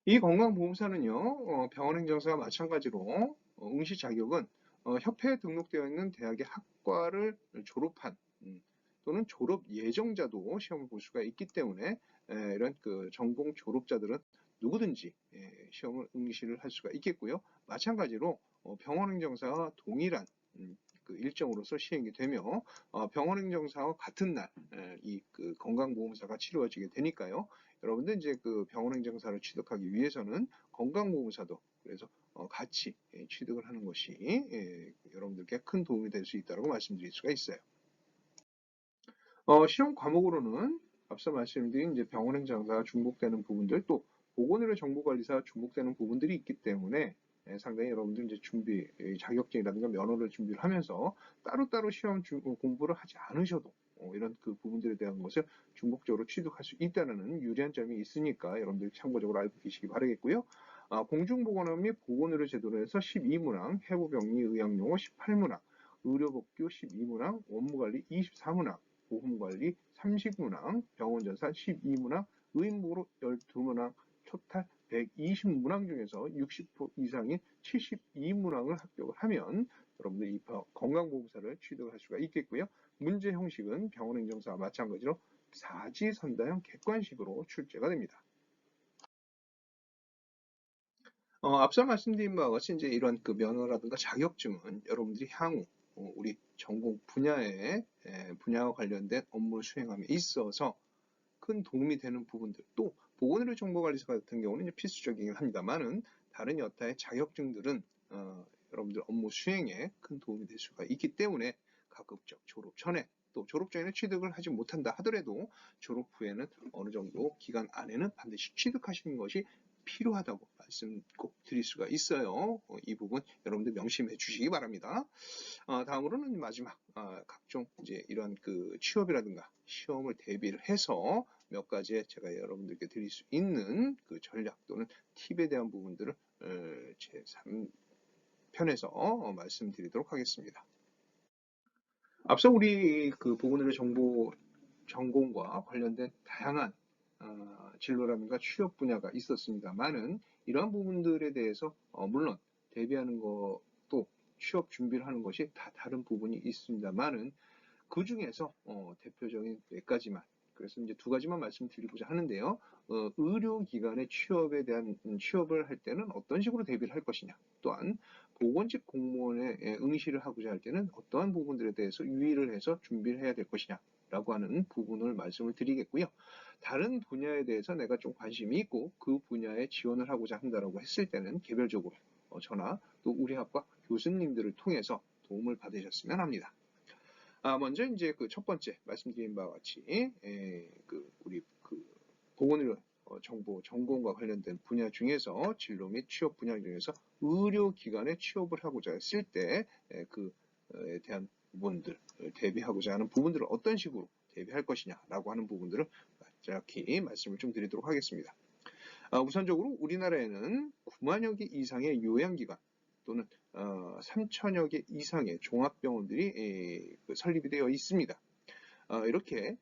이 건강보험사는요, 병원행정사와 마찬가지로 응시 자격은 협회에 등록되어 있는 대학의 학과를 졸업한 또는 졸업 예정자도 시험을 볼 수가 있기 때문에 이런 그 전공 졸업자들은 누구든지 시험을 응시를 할 수가 있겠고요. 마찬가지로 병원행정사와 동일한 그 일정으로서 시행이 되며 병원행정사와 같은 날 이 그 건강보험사가 치루어지게 되니까요. 여러분들 이제 그 병원행정사를 취득하기 위해서는 건강보험사도 그래서 같이 취득을 하는 것이 여러분들께 큰 도움이 될 수 있다고 말씀드릴 수가 있어요. 시험 과목으로는 앞서 말씀드린 이제 병원행정사 중복되는 부분들 또 보건의료정보관리사 중복되는 부분들이 있기 때문에 상당히 여러분들 이제 자격증이라든가 면허를 준비를 하면서 따로따로 시험 공부를 하지 않으셔도 이런 그 부분들에 대한 것을 중복적으로 취득할 수 있다는 유리한 점이 있으니까 여러분들 참고적으로 알고 계시기 바라겠고요. 공중보건원 및 보건의료 제도로 해서 12문항, 해부병리 의학용어 18문항, 의료법규 12문항, 업무관리 24문항, 보험관리 30문항, 병원전산 12문항, 의무로 12문항, 토탈 120문항 중에서 60% 이상인 72문항을 합격을 하면 여러분들 이 건강보험사를 취득을 할 수가 있겠고요. 문제 형식은 병원행정사와 마찬가지로 사지선다형 객관식으로 출제가 됩니다. 앞서 말씀드린 바와 같이 이제 이런 그 면허라든가 자격증은 여러분들이 향후 우리 전공 분야와 관련된 업무를 수행함에 있어서 큰 도움이 되는 부분들, 또 보건의료 정보관리사 같은 경우는 이제 필수적이긴 합니다만은 다른 여타의 자격증들은 여러분들 업무 수행에 큰 도움이 될 수가 있기 때문에 가급적 졸업 전에, 또 졸업 전에는 취득을 하지 못한다 하더라도 졸업 후에는 어느 정도 기간 안에는 반드시 취득하시는 것이 필요하다고 말씀 꼭 드릴 수가 있어요. 이 부분 여러분들 명심해 주시기 바랍니다. 다음으로는 마지막 각종 이제 이런 그 취업이라든가 시험을 대비를 해서 몇 가지 제가 여러분들께 드릴 수 있는 그 전략 또는 팁에 대한 부분들을 제 3편에서 말씀드리도록 하겠습니다. 앞서 우리 그 보건의료 정보 전공과 관련된 다양한 진로라든가 취업 분야가 있었습니다만은 이러한 부분들에 대해서 물론 대비하는 것도 취업 준비를 하는 것이 다 다른 부분이 있습니다만은 그 중에서 대표적인 몇 가지만, 그래서 이제 두 가지만 말씀드리고자 하는데요. 의료기관의 취업에 대한 취업을 할 때는 어떤 식으로 대비를 할 것이냐, 또한 보건직 공무원에 응시를 하고자 할 때는 어떠한 부분들에 대해서 유의를 해서 준비를 해야 될 것이냐 라고 하는 부분을 말씀을 드리겠고요. 다른 분야에 대해서 내가 좀 관심이 있고 그 분야에 지원을 하고자 한다라고 했을 때는 개별적으로 저나 또 우리 학과 교수님들을 통해서 도움을 받으셨으면 합니다. 먼저 이제 그 첫 번째 말씀드린 바와 같이 우리 그 보건의료 정보 전공과 관련된 분야 중에서 진로 및 취업 분야 중에서 의료기관에 취업을 하고자 했을 때 그에 대한 부분들, 대비하고자 하는 부분들을 어떤 식으로 대비할 것이냐라고 하는 부분들을 정확히 말씀을 좀 드리도록 하겠습니다. 우선적으로 우리나라에는 9만여 개 이상의 요양기관 또는 3천여 개 이상의 종합병원들이 설립이 되어 있습니다. 이렇게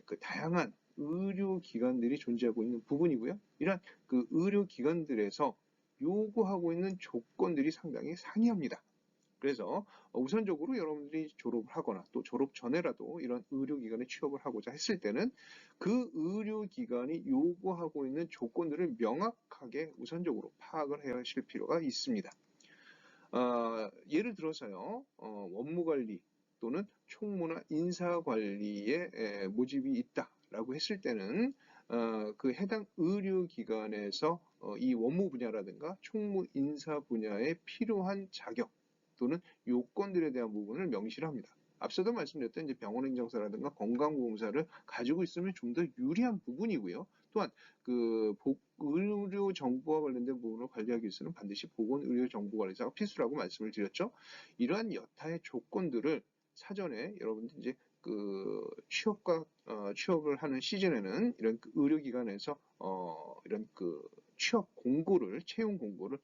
그 다양한 의료기관들이 존재하고 있는 부분이고요. 이러한 그 의료기관들에서 요구하고 있는 조건들이 상당히 상이합니다. 그래서 우선적으로 여러분들이 졸업을 하거나 또 졸업 전에라도 이런 의료기관에 취업을 하고자 했을 때는 그 의료기관이 요구하고 있는 조건들을 명확하게 우선적으로 파악을 해야 하실 필요가 있습니다. 예를 들어서요, 업무관리 또는 총무나 인사관리에 모집이 있다라고 했을 때는 그 해당 의료기관에서 이 업무 분야라든가 총무 인사 분야에 필요한 자격 또는 요건들에 대한 부분을 명시를 합니다. 앞서도 말씀드렸던 이제 병원행정사라든가 건강보험사를 가지고 있으면 좀 더 유리한 부분이고요. 또한 그 의료 정보와 관련된 부분을 관리하기 위해서는 반드시 보건의료정보관리사가 필수라고 말씀을 드렸죠. 이러한 여타의 조건들을 사전에 여러분들 이제 그 취업을 하는 시즌에는 이런 그 의료기관에서 이런 그 취업 공고를 채용 공고를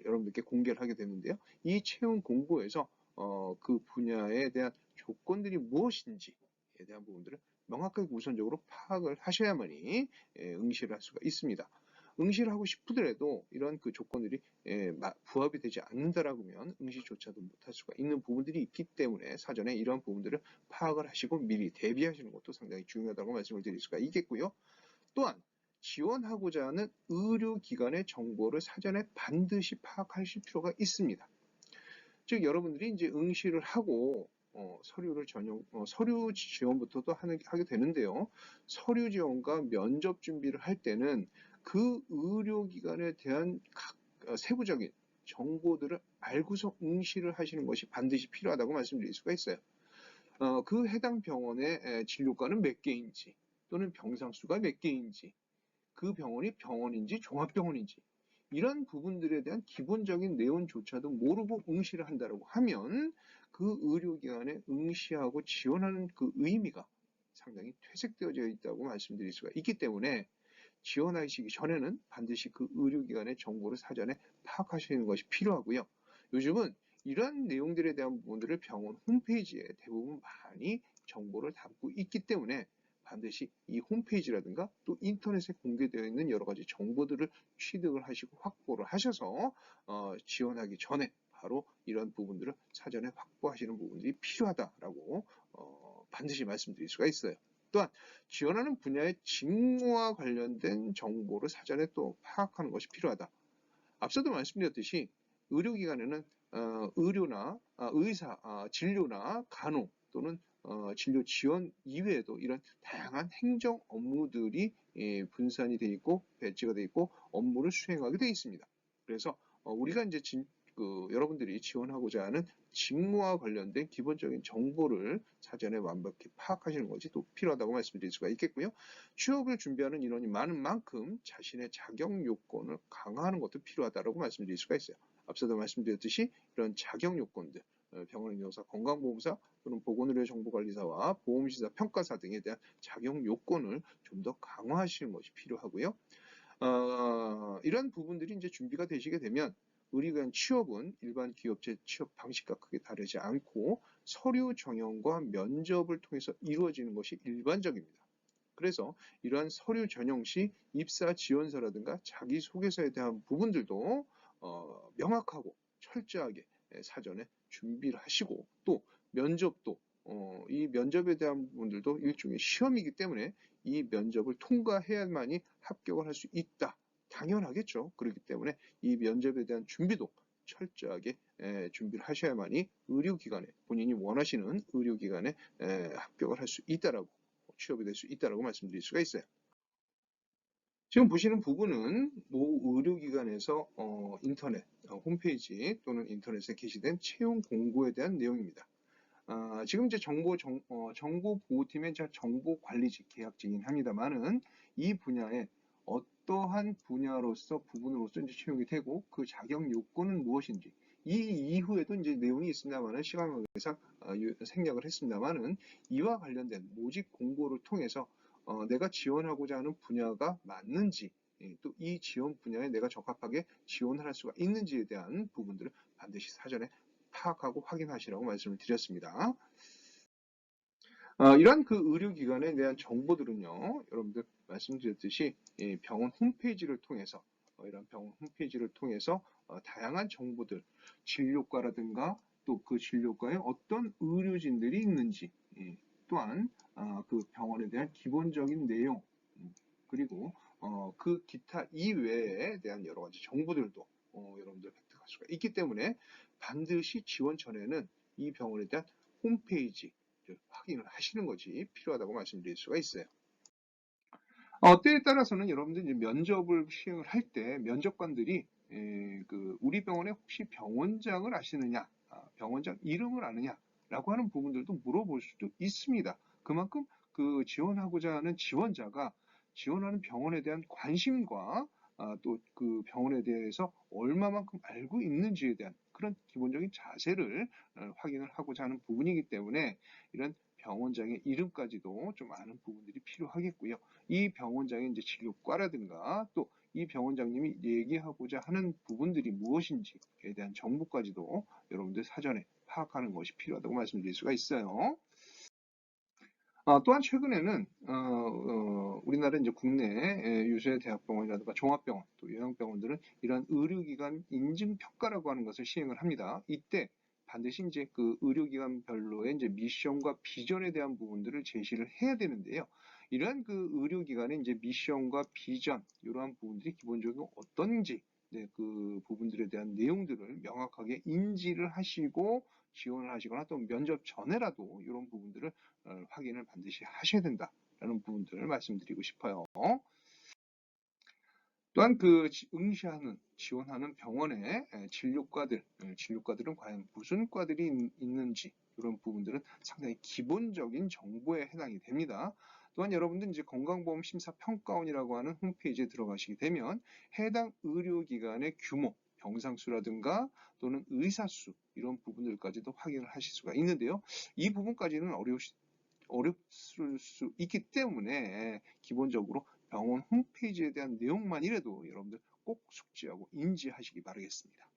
여러분들께 공개를 하게 되는데요. 이 채용 공고에서 그 분야에 대한 조건들이 무엇인지에 대한 부분들을 명확하게 우선적으로 파악을 하셔야만이 응시를 할 수가 있습니다. 응시를 하고 싶더라도 이런 그 조건들이 부합이 되지 않는다라고 하면 응시조차도 못할 수가 있는 부분들이 있기 때문에 사전에 이런 부분들을 파악을 하시고 미리 대비하시는 것도 상당히 중요하다고 말씀을 드릴 수가 있겠고요. 또한 지원하고자 하는 의료기관의 정보를 사전에 반드시 파악하실 필요가 있습니다. 즉 여러분들이 이제 응시를 하고 서류 지원부터도 하게 되는데요. 서류 지원과 면접 준비를 할 때는 그 의료기관에 대한 각 세부적인 정보들을 알고서 응시를 하시는 것이 반드시 필요하다고 말씀드릴 수가 있어요. 그 해당 병원의 진료과는 몇 개인지 또는 병상수가 몇 개인지 그 병원이 병원인지 종합병원인지 이런 부분들에 대한 기본적인 내용조차도 모르고 응시를 한다고 하면 그 의료기관에 응시하고 지원하는 그 의미가 상당히 퇴색되어져 있다고 말씀드릴 수가 있기 때문에 지원하시기 전에는 반드시 그 의료기관의 정보를 사전에 파악하시는 것이 필요하고요. 요즘은 이런 내용들에 대한 부분들을 병원 홈페이지에 대부분 많이 정보를 담고 있기 때문에 반드시 이 홈페이지라든가 또 인터넷에 공개되어 있는 여러 가지 정보들을 취득을 하시고 확보를 하셔서 지원하기 전에 바로 이런 부분들을 사전에 확보하시는 부분들이 필요하다라고 반드시 말씀드릴 수가 있어요. 또한 지원하는 분야의 직무와 관련된 정보를 사전에 또 파악하는 것이 필요하다. 앞서도 말씀드렸듯이 의료기관에는 의료나 의사, 진료나 간호 또는 진료 지원 이외에도 이런 다양한 행정 업무들이 분산이 되어 있고 배치가 되어 있고 업무를 수행하게 되어 있습니다. 그래서 우리가 이제 여러분들이 지원하고자 하는 직무와 관련된 기본적인 정보를 사전에 완벽히 파악하시는 것이 또 필요하다고 말씀드릴 수가 있겠고요. 취업을 준비하는 인원이 많은 만큼 자신의 자격 요건을 강화하는 것도 필요하다고 말씀드릴 수가 있어요. 앞서도 말씀드렸듯이 이런 자격 요건들, 병원의료사, 건강보험사 또는 보건의료정보관리사와 보험시사 평가사 등에 대한 자격 요건을 좀 더 강화하시는 것이 필요하고요. 이런 부분들이 이제 준비가 되시게 되면 의료기관 취업은 일반 기업체 취업 방식과 크게 다르지 않고 서류 전형과 면접을 통해서 이루어지는 것이 일반적입니다. 그래서 이러한 서류 전형 시 입사 지원서라든가 자기소개서에 대한 부분들도 명확하고 철저하게 사전에 준비를 하시고 또 면접도 이 면접에 대한 부분들도 일종의 시험이기 때문에 이 면접을 통과해야만이 합격을 할 수 있다. 당연하겠죠. 그렇기 때문에 이 면접에 대한 준비도 철저하게 준비를 하셔야만이 의료기관에 본인이 원하시는 의료기관에 합격을 할 수 있다라고 취업이 될 수 있다라고 말씀드릴 수가 있어요. 지금 보시는 부분은 모 의료기관에서 인터넷 홈페이지 또는 인터넷에 게시된 채용 공고에 대한 내용입니다. 지금 이제 정보보호팀의 정보관리직 계약직이긴 합니다만은 이 분야에 어떠한 분야로서 부분으로서 이제 채용이 되고 그 자격 요건은 무엇인지 이 이후에도 이제 내용이 있습니다만은 시간 관계상 생략을 했습니다만은 이와 관련된 모집 공고를 통해서 내가 지원하고자 하는 분야가 맞는지 또 이 지원 분야에 내가 적합하게 지원을 할 수가 있는지에 대한 부분들을 반드시 사전에 파악하고 확인하시라고 말씀을 드렸습니다. 이러한 그 의료기관에 대한 정보들은요, 여러분들 말씀드렸듯이 병원 홈페이지를 통해서 이런 병원 홈페이지를 통해서 다양한 정보들, 진료과라든가 또 그 진료과에 어떤 의료진들이 있는지, 또한 그 병원에 대한 기본적인 내용, 그리고 그 기타 이외에 대한 여러 가지 정보들도 여러분들 획득할 수가 있기 때문에 반드시 지원 전에는 이 병원에 대한 홈페이지 확인을 하시는 것이 필요하다고 말씀드릴 수가 있어요. 때에 따라서는 여러분들 이제 면접을 시행을 할 때 면접관들이 우리 병원에 혹시 병원장을 아시느냐, 병원장 이름을 아느냐라고 하는 부분들도 물어볼 수도 있습니다. 그만큼 그 지원하고자 하는 지원자가 지원하는 병원에 대한 관심과 또 그 병원에 대해서 얼마만큼 알고 있는지에 대한 그런 기본적인 자세를 확인을 하고자 하는 부분이기 때문에 이런 병원장의 이름까지도 좀 아는 부분들이 필요하겠고요. 이 병원장의 이제 진료과라든가 또 이 병원장님이 얘기하고자 하는 부분들이 무엇인지에 대한 정보까지도 여러분들 사전에 파악하는 것이 필요하다고 말씀드릴 수가 있어요. 또한 최근에는 우리나라 이제 국내 유수의 대학병원이라든가 종합병원 또 요양병원들은 이러한 의료기관 인증평가라고 하는 것을 시행을 합니다. 이때 반드시 이제 그 의료기관별로의 이제 미션과 비전에 대한 부분들을 제시를 해야 되는데요. 이러한 그 의료기관의 이제 미션과 비전 이러한 부분들이 기본적으로 어떤지 그 부분들에 대한 내용들을 명확하게 인지를 하시고 지원을 하시거나 또 면접 전에라도 이런 부분들을 확인을 반드시 하셔야 된다라는 부분들을 말씀드리고 싶어요. 또한 그 응시하는 지원하는 병원의 진료과들은 과연 무슨 과들이 있는지 이런 부분들은 상당히 기본적인 정보에 해당이 됩니다. 또한 여러분들 이제 건강보험 심사평가원이라고 하는 홈페이지에 들어가시게 되면 해당 의료기관의 규모, 병상수라든가 또는 의사수 이런 부분들까지도 확인을 하실 수가 있는데요. 이 부분까지는 어렵을 수 있기 때문에 기본적으로 병원 홈페이지에 대한 내용만이라도 여러분들 꼭 숙지하고 인지하시기 바라겠습니다.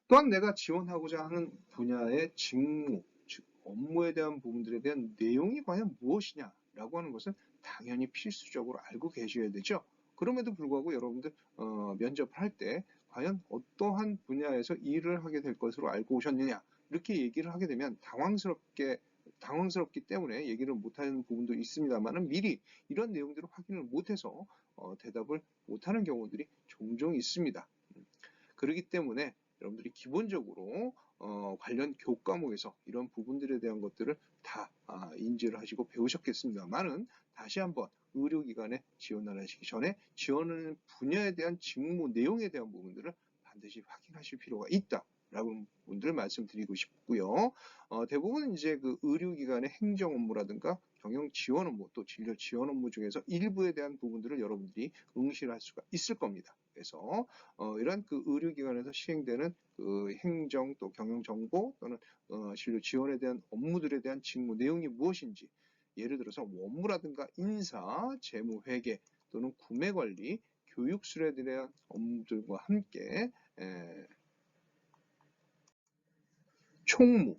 또한 내가 지원하고자 하는 분야의 직무, 즉 업무에 대한 부분들에 대한 내용이 과연 무엇이냐라고 하는 것은 당연히 필수적으로 알고 계셔야 되죠. 그럼에도 불구하고 여러분들 면접을 할 때 과연 어떠한 분야에서 일을 하게 될 것으로 알고 오셨느냐 이렇게 얘기를 하게 되면 당황스럽기 때문에 얘기를 못하는 부분도 있습니다만은 미리 이런 내용들을 확인을 못해서 대답을 못하는 경우들이 종종 있습니다. 그렇기 때문에 여러분들이 기본적으로 관련 교과목에서 이런 부분들에 대한 것들을 다 인지를 하시고 배우셨겠습니다만은 다시 한번 의료기관에 지원을 하시기 전에 지원하는 분야에 대한 직무 내용에 대한 부분들을 반드시 확인하실 필요가 있다. 라고 분들 말씀드리고 싶고요. 대부분 이제 그 의료기관의 행정 업무라든가 경영 지원 업무 또 진료 지원 업무 중에서 일부에 대한 부분들을 여러분들이 응시를 할 수가 있을 겁니다. 그래서 이러한 그 의료기관에서 시행되는 그 행정 또 경영 정보 또는 진료 지원에 대한 업무들에 대한 직무 내용이 무엇인지 예를 들어서 업무라든가 인사, 재무 회계 또는 구매 관리, 교육 수련에 대한 업무들과 함께 총무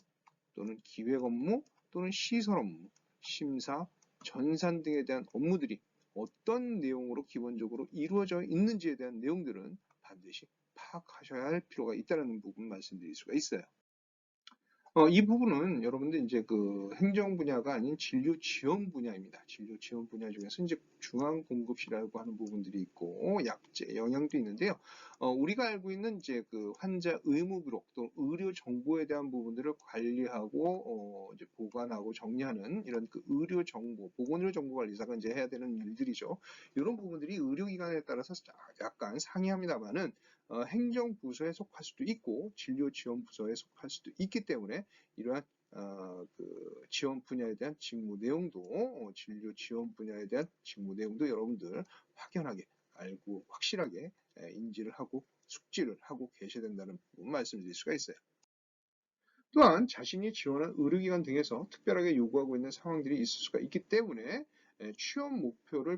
또는 기획 업무 또는 시설 업무, 심사, 전산 등에 대한 업무들이 어떤 내용으로 기본적으로 이루어져 있는지에 대한 내용들은 반드시 파악하셔야 할 필요가 있다는 부분 말씀드릴 수가 있어요. 이 부분은 여러분들 이제 그 행정 분야가 아닌 진료 지원 분야입니다. 진료 지원 분야 중에서 이제 중앙 공급실이라고 하는 부분들이 있고 약제, 영양도 있는데요. 우리가 알고 있는 이제 그 환자 의무 기록 또 의료 정보에 대한 부분들을 관리하고 이제 보관하고 정리하는 이런 그 의료 정보, 보건의료 정보관리사가 이제 해야 되는 일들이죠. 이런 부분들이 의료기관에 따라서 약간 상이합니다만은 행정부서에 속할 수도 있고 진료지원부서에 속할 수도 있기 때문에 이러한 그 지원 분야에 대한 직무 내용도 진료 지원 분야에 대한 직무 내용도 여러분들 확연하게 알고 확실하게 인지를 하고 숙지를 하고 계셔야 된다는 부분 말씀드릴 수가 있어요. 또한 자신이 지원한 의료기관 등에서 특별하게 요구하고 있는 상황들이 있을 수가 있기 때문에 취업 목표를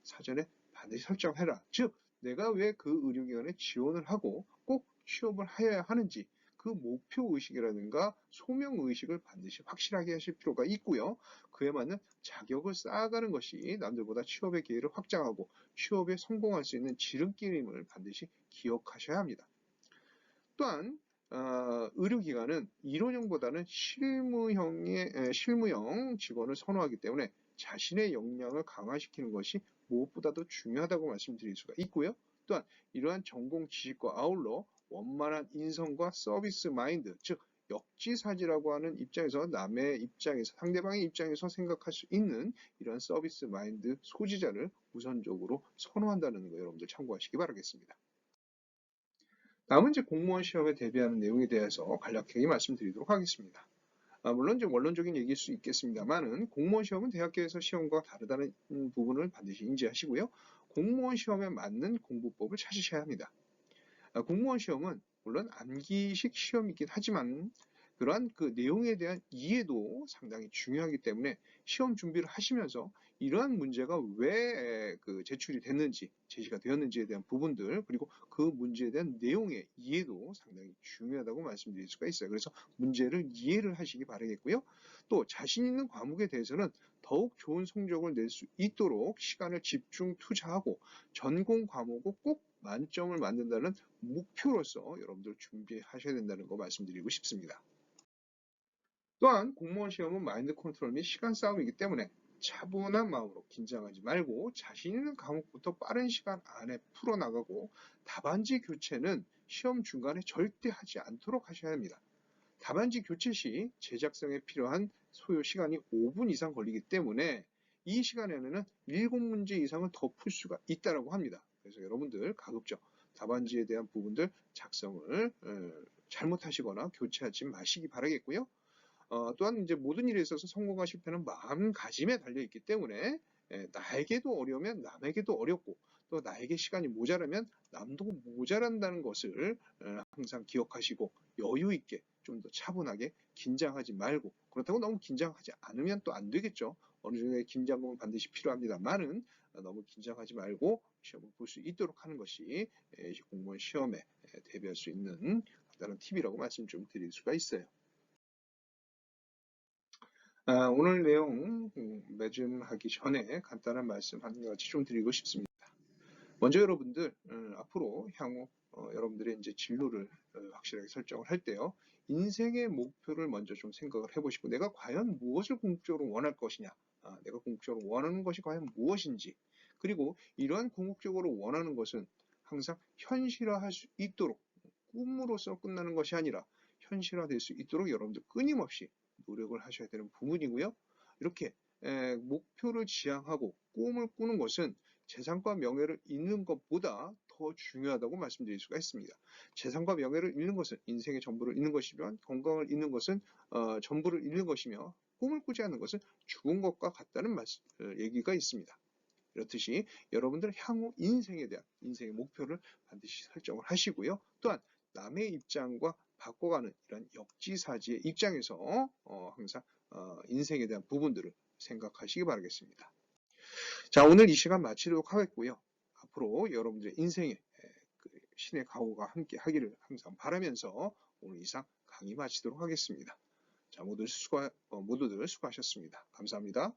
사전에 반드시 설정해라. 즉 내가 왜 그 의료기관에 지원을 하고 꼭 취업을 해야 하는지 그 목표 의식이라든가 소명 의식을 반드시 확실하게 하실 필요가 있고요. 그에 맞는 자격을 쌓아가는 것이 남들보다 취업의 기회를 확장하고 취업에 성공할 수 있는 지름길임을 반드시 기억하셔야 합니다. 또한 의료기관은 이론형보다는 실무형 직원을 선호하기 때문에 자신의 역량을 강화시키는 것이 무엇보다도 중요하다고 말씀드릴 수가 있고요. 또한 이러한 전공 지식과 아울러 원만한 인성과 서비스 마인드, 즉 역지사지라고 하는 입장에서 상대방의 입장에서 생각할 수 있는 이러한 서비스 마인드 소지자를 우선적으로 선호한다는 거 여러분들 참고하시기 바라겠습니다. 다음은 이제 공무원 시험에 대비하는 내용에 대해서 간략하게 말씀드리도록 하겠습니다. 물론 이제 원론적인 얘기일 수 있겠습니다만은 공무원 시험은 대학교에서 시험과 다르다는 부분을 반드시 인지하시고요. 공무원 시험에 맞는 공부법을 찾으셔야 합니다. 공무원 시험은 물론 암기식 시험이긴 하지만 그러한 그 내용에 대한 이해도 상당히 중요하기 때문에 시험 준비를 하시면서 이러한 문제가 왜 제출이 됐는지, 제시가 되었는지에 대한 부분들, 그리고 그 문제에 대한 내용의 이해도 상당히 중요하다고 말씀드릴 수가 있어요. 그래서 문제를 이해를 하시기 바라겠고요. 또 자신 있는 과목에 대해서는 더욱 좋은 성적을 낼 수 있도록 시간을 집중 투자하고 전공 과목을 꼭 만점을 만든다는 목표로서 여러분들 준비하셔야 된다는 거 말씀드리고 싶습니다. 또한 공무원 시험은 마인드 컨트롤 및 시간 싸움이기 때문에 차분한 마음으로 긴장하지 말고 자신 있는 과목부터 빠른 시간 안에 풀어나가고 답안지 교체는 시험 중간에 절대 하지 않도록 하셔야 합니다. 답안지 교체 시 제작성에 필요한 소요 시간이 5분 이상 걸리기 때문에 이 시간에는 7문제 이상을 더 풀 수가 있다고 합니다. 그래서 여러분들 가급적 답안지에 대한 부분들 작성을 잘못하시거나 교체하지 마시기 바라겠고요. 또한 이제 모든 일에 있어서 성공과 실패는 마음가짐에 달려있기 때문에 나에게도 어려우면 남에게도 어렵고 또 나에게 시간이 모자라면 남도 모자란다는 것을 항상 기억하시고 여유 있게 좀 더 차분하게 긴장하지 말고 그렇다고 너무 긴장하지 않으면 또 안 되겠죠. 어느 정도의 긴장감은 반드시 필요합니다만은 너무 긴장하지 말고 시험을 볼 수 있도록 하는 것이 공무원 시험에 대비할 수 있는 다른 팁이라고 말씀 좀 드릴 수가 있어요. 오늘 내용 매진하기 전에 간단한 말씀 한 가지 좀 드리고 싶습니다. 먼저 여러분들 앞으로 향후 여러분들의 이제 진로를 확실하게 설정을 할 때요. 인생의 목표를 먼저 좀 생각을 해보시고 내가 과연 무엇을 궁극적으로 원할 것이냐, 내가 궁극적으로 원하는 것이 과연 무엇인지, 그리고 이러한 궁극적으로 원하는 것은 항상 현실화할 수 있도록 꿈으로서 끝나는 것이 아니라 현실화될 수 있도록 여러분들 끊임없이 노력을 하셔야 되는 부분이고요. 이렇게 목표를 지향하고 꿈을 꾸는 것은 재산과 명예를 잃는 것보다 더 중요하다고 말씀드릴 수가 있습니다. 재산과 명예를 잃는 것은 인생의 전부를 잃는 것이면 건강을 잃는 것은 전부를 잃는 것이며 꿈을 꾸지 않는 것은 죽은 것과 같다는 얘기가 있습니다. 이렇듯이 여러분들 향후 인생에 대한 인생의 목표를 반드시 설정을 하시고요. 또한 남의 입장과 바꿔가는 이런 역지사지의 입장에서 항상 인생에 대한 부분들을 생각하시기 바라겠습니다. 자, 오늘 이 시간 마치도록 하겠고요. 앞으로 여러분들의 인생에 신의 가호가 함께 하기를 항상 바라면서 오늘 이상 강의 마치도록 하겠습니다. 자, 모두들 수고하셨습니다. 감사합니다.